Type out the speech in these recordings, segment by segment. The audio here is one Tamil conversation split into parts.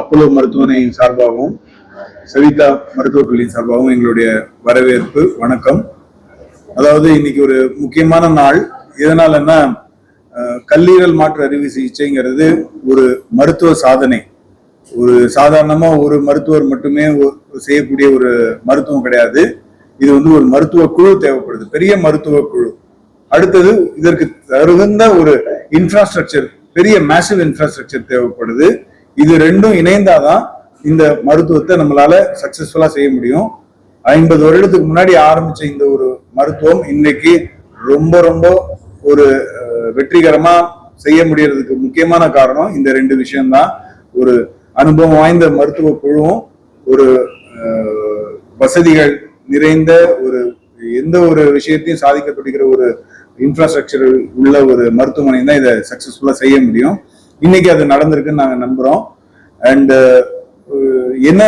அப்போலோ மருத்துவமனை சார்பாகவும் சவிதா மருத்துவக் கல்லூரி சார்பாகவும் எங்களுடைய வரவேற்பு வணக்கம். அதாவது இன்னைக்கு ஒரு முக்கியமான நாள். எதனாலன்னா கல்லீரல் மாற்று அறுவை சிகிச்சைங்கிறது ஒரு மருத்துவ சாதனை. ஒரு சாதாரணமா ஒரு மருத்துவர் மட்டுமே செய்யக்கூடிய ஒரு மருத்துவம் கிடையாது. இது ஒரு மருத்துவ குழு தேவைப்படுது, பெரிய மருத்துவ குழு. அடுத்தது இதற்கு தகுந்த ஒரு இன்ஃப்ராஸ்ட்ரக்சர், பெரிய மேசிவ் இன்ஃப்ராஸ்ட்ரக்சர் தேவைப்படுது. இது ரெண்டும் இணைந்தாதான் இந்த மருத்துவத்தை நம்மளால சக்சஸ்ஃபுல்லா செய்ய முடியும். 50 வருடத்துக்கு முன்னாடி ஆரம்பிச்ச இந்த ஒரு மருத்துவம் இன்னைக்கு ரொம்ப ரொம்ப ஒரு வெற்றிகரமா செய்ய முடியறதுக்கு முக்கியமான காரணம் இந்த 2 விஷயம்தான். ஒரு அனுபவம் வாய்ந்த மருத்துவ குழுவும், ஒரு வசதிகள் நிறைந்த ஒரு எந்த ஒரு விஷயத்தையும் சாதிக்க துடிக்கிற ஒரு இன்ஃப்ராஸ்ட்ரக்சர் உள்ள ஒரு மருத்துவமனை தான் இதை சக்சஸ்ஃபுல்லா செய்ய முடியும். இன்னைக்கு அது நடந்திருக்குன்னு நாங்க நம்புறோம். அண்ட் என்ன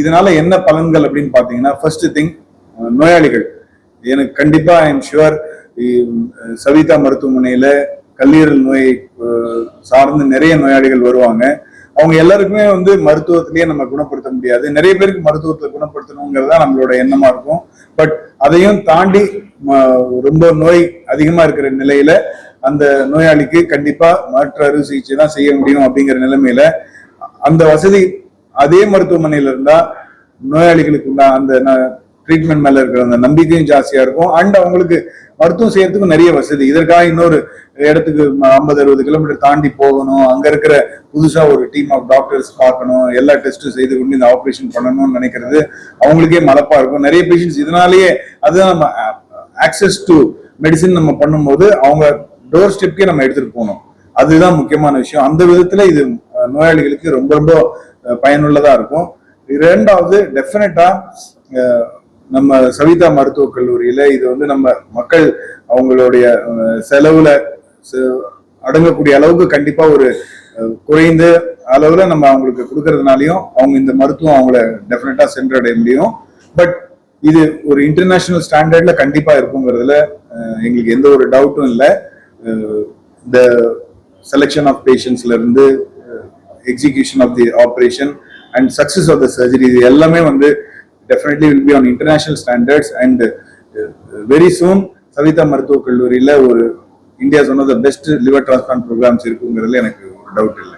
இதனால என்ன பலன்கள் அப்படின்னு பாத்தீங்கன்னா, ஃபர்ஸ்ட் திங், நோயாளிகள் எனக்கு கண்டிப்பா ஐ எம் ஷுவர் சவிதா மருத்துவமனையில கல்லீரல் நோயை சார்ந்து நிறைய நோயாளிகள் வருவாங்க. அவங்க எல்லாருக்குமே மருத்துவத்திலேயே நம்ம குணப்படுத்த முடியாது. நிறைய பேருக்கு மருத்துவத்தை குணப்படுத்தணுங்கிறதா நம்மளோட எண்ணமா இருக்கும். பட் அதையும் தாண்டி ரொம்ப நோய் அதிகமா இருக்கிற நிலையில அந்த நோயாளிக்கு கண்டிப்பா மாற்று அறுவை சிகிச்சை தான் செய்ய முடியும். அப்படிங்கிற நிலைமையில அந்த வசதி அதே மருத்துவமனையில இருந்தா நோயாளிகளுக்கு அந்த ட்ரீட்மெண்ட் மேல இருக்கிற அந்த நம்பிக்கையும் ஜாஸ்தியா இருக்கும். அண்ட் அவங்களுக்கு மருத்துவம் செய்யறதுக்கும் நிறைய வசதி. இதற்காக இன்னொரு இடத்துக்கு 50-60 கிலோமீட்டர் தாண்டி போகணும், அங்க இருக்கிற புதுசா ஒரு டீம் ஆஃப் டாக்டர்ஸ் பார்க்கணும், எல்லா டெஸ்ட்டும் செய்து கொண்டு இந்த ஆப்ரேஷன் பண்ணணும்னு நினைக்கிறது அவங்களுக்கே மலப்பா இருக்கும். நிறைய பேஷண்ட்ஸ் இதனாலேயே அதுதான் நம்ம ஆக்சஸ் டு மெடிசின் நம்ம பண்ணும்போது அவங்க டோர் ஸ்டெப்கே நம்ம எடுத்துட்டு போகணும். அதுதான் முக்கியமான விஷயம். அந்த விதத்துல இது நோயாளிகளுக்கு ரொம்ப ரொம்ப பயனுள்ளதா இருக்கும். இரண்டாவது, டெஃபினட்டா நம்ம சவிதா மருத்துவக் கல்லூரியில இது நம்ம மக்கள் அவங்களுடைய செலவுல அடங்கக்கூடிய அளவுக்கு கண்டிப்பா ஒரு குறைந்த அளவுல நம்ம அவங்களுக்கு கொடுக்கறதுனாலையும் அவங்க இந்த மருத்துவம் அவங்கள டெஃபினட்டா சென்றடைய முடியும். பட் இது ஒரு இன்டர்நேஷனல் ஸ்டாண்டர்ட்ல கண்டிப்பா இருக்குங்கிறதுல எங்களுக்கு எந்த ஒரு டவுட்டும் இல்லை. இந்த செலெக்ஷன் ஆஃப் பேஷண்ட்ஸ்ல இருந்து execution of the operation and success of the surgery, இது எல்லாமே definitely will be on international standards. And very soon Savitha மருத்துவக் கல்லூரியில ஒரு India's one of the best liver transplant programmes இருக்குங்கிறதுல எனக்கு ஒரு டவுட் இல்லை.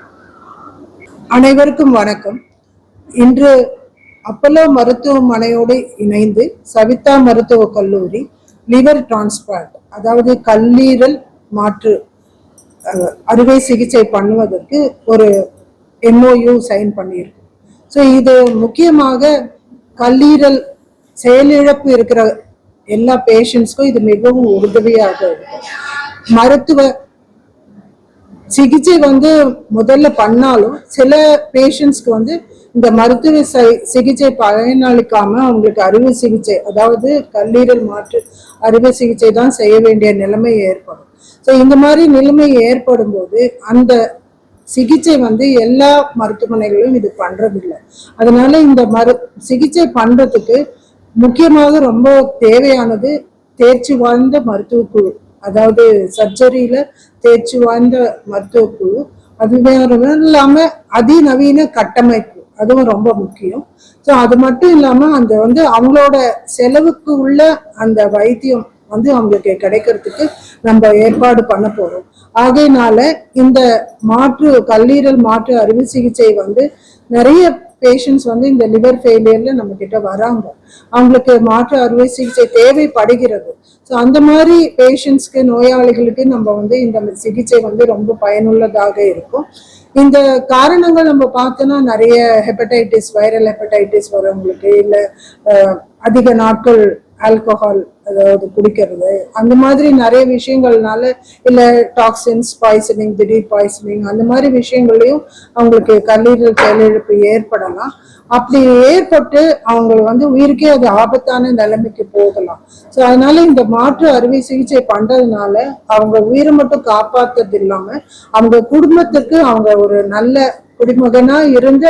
அனைவருக்கும் வணக்கம். இன்று அப்போலோ மருத்துவமனையோடு இணைந்து சவிதா மருத்துவக் கல்லூரி லிவர் டிரான்ஸ்பிளான்ட், அதாவது கல்லீரல் மாற்று அறுவை சிகிச்சை பண்ணுவதற்கு ஒரு MOU சைன் பண்ணியிருக்கு. ஸோ இது முக்கியமாக கல்லீரல் செயலிழப்பு இருக்கிற எல்லா பேஷண்ட்ஸ்க்கும் இது மிகவும் உதவியாக இருக்கும். மருத்துவ சிகிச்சை முதல்ல பண்ணாலும் சில பேஷண்ட்ஸ்க்கு இந்த மருத்துவ சிகிச்சை பயனளிக்காம அவங்களுக்கு அறுவை சிகிச்சை, அதாவது கல்லீரல் மாற்று அறுவை சிகிச்சை தான் செய்ய வேண்டிய நிலைமை ஏற்படும். ஸோ இந்த மாதிரி நிலைமை ஏற்படும் போது அந்த சிகிச்சை எல்லா மருத்துவமனைகளும் இது பண்றதில்லை. அதனால இந்த சிகிச்சை பண்றதுக்கு முக்கியமாக ரொம்ப தேவையானது தேர்ச்சி வாய்ந்த மருத்துவ குழு, அதாவது சர்ஜரியில தேர்ச்சி வாய்ந்த மருத்துவ குழு. அது இல்லாம அதிநவீன கட்டமைப்பு, அதுவும் ரொம்ப முக்கியம். ஸோ அது மட்டும் இல்லாம அந்த அவங்களோட செலவுக்கு உள்ள அந்த வைத்தியம் அவங்களுக்கு கிடைக்கிறதுக்கு நம்ம ஏற்பாடு பண்ண போறோம். ஆகையினால இந்த கல்லீரல் மாற்று அறுவை சிகிச்சை நிறைய பேஷண்ட்ஸ் இந்த லிவர் ஃபெயிலியர்ல நம்ம கிட்ட வராங்க. அவங்களுக்கு மாற்று அறுவை சிகிச்சை தேவைப்படுகிறது. ஸோ அந்த மாதிரி பேஷண்ட்ஸ்க்கு, நோயாளிகளுக்கு நம்ம இந்த சிகிச்சை ரொம்ப பயனுள்ளதாக இருக்கும். இந்த காரணங்கள் நம்ம பார்த்தோம்னா நிறைய ஹெப்படைட்டிஸ், வைரல் ஹெப்படைட்டிஸ் வரவங்களுக்கு, இல்லை அதிக நாட்கள் ஆல்கஹால் அதாவது குடிக்கிறது, அந்த மாதிரி நிறைய விஷயங்கள்னால, இல்ல டாக்ஸின்ஸ் பாய்சனிங், திடீர் பாய்சனிங், அந்த மாதிரி விஷயங்களையும் அவங்களுக்கு கல்லீரல் செயலிழப்பு ஏற்படலாம். அப்படி ஏற்பட்டு அவங்க உயிருக்கே அது ஆபத்தான நிலைமைக்கு போகலாம். ஸோ அதனால இந்த மாற்று அறுவை சிகிச்சை பண்றதுனால அவங்க உயிரை மட்டும் காப்பாத்துறது இல்லாம அவங்க குடும்பத்துக்கு அவங்க ஒரு நல்ல குடிமகனா இருந்து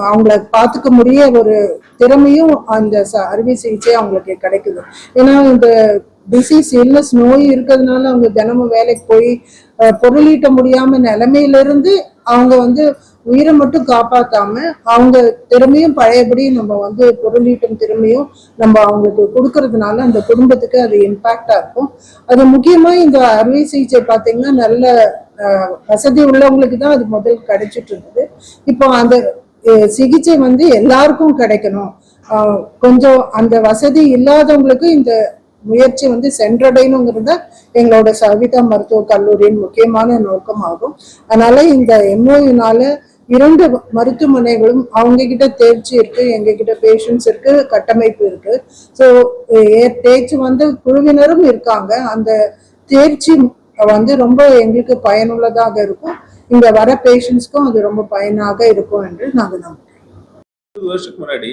அவங்கள பார்த்துக்க முடிய ஒரு திறமையும் அந்த அறுவை சிகிச்சை அவங்களுக்கு கிடைக்குது. ஏன்னா இந்த டிசீஸ் இல்னஸ் நோய் இருக்கிறதுனால அவங்க தினமும் வேலைக்கு போய் பொருளீட்ட முடியாம நிலைமையிலிருந்து அவங்க உயிரை மட்டும் காப்பாத்தாம அவங்க திறமையும் பழையபடி நம்ம வந்து பொருளீட்டும் திறமையும் நம்ம அவங்களுக்கு கொடுக்கறதுனால அந்த குடும்பத்துக்கு அது இம்பாக்டா இருக்கும். அது முக்கியமா இந்த அறுவை சிகிச்சை பார்த்தீங்கன்னா நல்ல வசதி உள்ளவங்களுக்கு தான் அது முதல் கிடைச்சிட்டு இருந்தது. இப்போ அந்த சிகிச்சை வந்து எல்லாருக்கும் கிடைக்கணும். கொஞ்சம் அந்த வசதி இல்லாதவங்களுக்கு இந்த முயற்சி வந்து சென்றடையணுங்கிறத எங்களோட சவிதா மருத்துவக் கல்லூரியின் முக்கியமான நோக்கமாகும். அதனால இந்த எம்ஓயுனால 2 மருத்துவமனைகளும் அவங்க கிட்ட தேர்ச்சி இருக்கு, எங்க கிட்ட பேஷண்ட்ஸ் இருக்கு, கட்டமைப்பு இருக்கு. ஸோ தேர்ச்சி வந்து குழுவினரும் இருக்காங்க. அந்த தேர்ச்சி வந்து ரொம்ப எங்களுக்கு பயனுள்ளதாக இருக்கும். இங்க வர பேஷண்ட்ஸ்க்கும் அது ரொம்ப பயனாக இருக்கும் என்று நாங்கள் நம்புறோம். 20 வருஷத்துக்கு முன்னாடி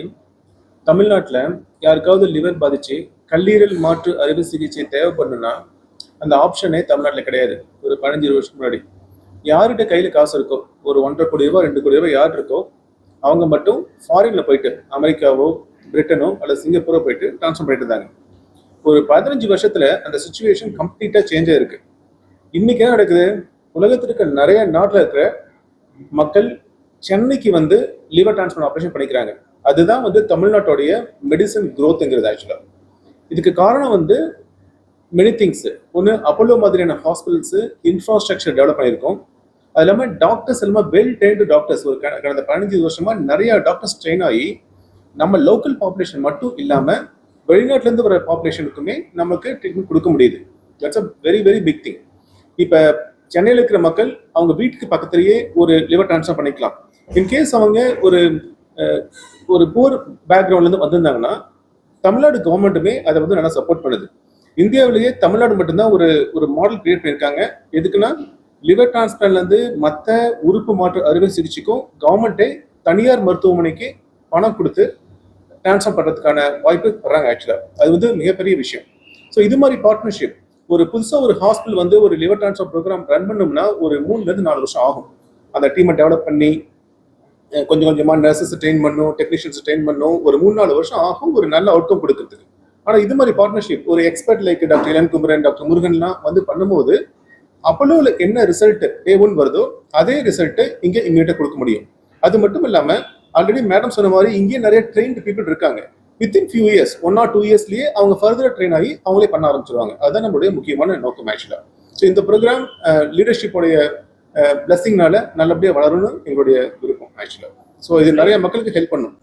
தமிழ்நாட்டில் யாருக்காவது லிவர் பாதிச்சு கல்லீரல் மாற்று அறுவை சிகிச்சை தேவைப்படணும்னா அந்த ஆப்ஷனே தமிழ்நாட்டில் கிடையாது. ஒரு 15-20 வருஷத்துக்கு முன்னாடி யார்கிட்ட கையில் காசு இருக்கோ, ஒரு 1.5 கோடி ரூபாய் 2 கோடி ரூபாய் யார் இருக்கோ அவங்க மட்டும் ஃபாரின்ல போயிட்டு அமெரிக்காவோ பிரிட்டனோ அல்லது சிங்கப்பூரோ போயிட்டு ட்ரான்ஸ்ஃபர் பண்ணிட்டு இருந்தாங்க. ஒரு 15 வருஷத்துல அந்த சுச்சுவேஷன் கம்ப்ளீட்டா சேஞ்ச் ஆயிருக்கு. இன்னைக்கு என்ன நடக்குது? உலகத்தில் இருக்க நிறைய நாட்டில் இருக்கிற மக்கள் சென்னைக்கு வந்து லிவர் டிரான்ஸ்பிளான்ட் ஆப்ரேஷன் பண்ணிக்கிறாங்க. அதுதான் வந்து தமிழ்நாட்டுடைய மெடிசன் க்ரோத்ங்கிறது. ஆக்சுவலா இதுக்கு காரணம் வந்து மெனி திங்ஸ். ஒன்று, அப்போலோ மாதிரியான ஹாஸ்பிட்டல்ஸ் இன்ஃப்ராஸ்ட்ரக்சர் டெவலப் பண்ணியிருக்கோம். அது இல்லாமல் டாக்டர்ஸ் எல்லாமே வெல் ட்ரெயின்டு டாக்டர்ஸ். ஒரு கடந்த 15 வருஷமா நிறைய டாக்டர்ஸ் ட்ரெயின் ஆகி நம்ம லோக்கல் பாப்புலேஷன் மட்டும் இல்லாமல் வெளிநாட்டிலேருந்து வர பாப்புலேஷனுக்குமே நமக்கு ட்ரீட்மெண்ட் கொடுக்க முடியுது. That's a very very big thing. இப்போ சென்னையில் இருக்கிற மக்கள் அவங்க வீட்டுக்கு பக்கத்துலேயே ஒரு லிவர் டிரான்ஸ்ஃபர் பண்ணிக்கலாம். இன்கேஸ் அவங்க ஒரு புவர் பேக்ரவுண்ட்லேருந்து வந்திருந்தாங்கன்னா தமிழ்நாடு கவர்மெண்ட்டுமே அதை வந்து நல்லா சப்போர்ட் பண்ணுது. இந்தியாவிலேயே தமிழ்நாடு மட்டும்தான் ஒரு மாடல் கிரியேட் பண்ணியிருக்காங்க. எதுக்குன்னா லிவர் டிரான்ஸ்பிளான்ட்லேருந்து மற்ற உறுப்பு மாற்று அறுவை சிகிச்சைக்கும் கவர்மெண்ட்டே தனியார் மருத்துவமனைக்கு பணம் கொடுத்து டிரான்ஸ்ஃபர் பண்ணுறதுக்கான வாய்ப்பு தர்றாங்க. ஆக்சுவலாக அது வந்து மிகப்பெரிய விஷயம். ஸோ இது மாதிரி பார்ட்னர்ஷிப் ஒரு புதுசாக ஒரு ஹாஸ்பிட்டல் வந்து ஒரு லிவர் டிரான்ஸ்ஃபர் ப்ரோக்ராம் ரன் பண்ணோம்னா ஒரு 3 to 4 வருஷம் ஆகும். அந்த டீமை டெவலப் பண்ணி கொஞ்சம் கொஞ்சமாக நர்சஸ் ட்ரெயின் பண்ணும், டெக்னீஷியன்ஸ் ட்ரெயின் பண்ணும். ஒரு 3-4 வருஷம் ஆகும் ஒரு நல்ல அவுட்கம் கொடுக்கறதுக்கு. ஆனால் இது மாதிரி பார்ட்னர்ஷிப் ஒரு expert like doctor Ilan Kumaran, doctor முருகன்லாம் வந்து பண்ணும்போது அப்போலோவில் என்ன ரிசல்ட் A1 வருதோ அதே ரிசல்ட்டு இங்கே இமீடியட்டாக கொடுக்க முடியும். அது மட்டும் இல்லாமல் ஆல்ரெடி மேடம் சொன்ன மாதிரி இங்கே நிறைய ட்ரெயின்டு பீப்புள் இருக்காங்க. வித்தின் ஃபியூ இயர்ஸ் 1 or 2 yearsலயே அவங்க ஃபர்தர் ட்ரெயின் ஆகி அவங்களே பண்ண ஆரம்பிச்சிருவாங்க. அதுதான் நம்மளுடைய முக்கியமான நோக்கம் ஆக்சுவலாக. ஸோ இந்த ப்ரோக்ராம் லீடர்ஷிப்போடைய பிளஸிங்னால நல்லபடியாக வளரணும்னு எங்களுடைய விருப்பம் ஆக்சுவலாக. ஸோ இது நிறைய மக்களுக்கு ஹெல்ப் பண்ணும்.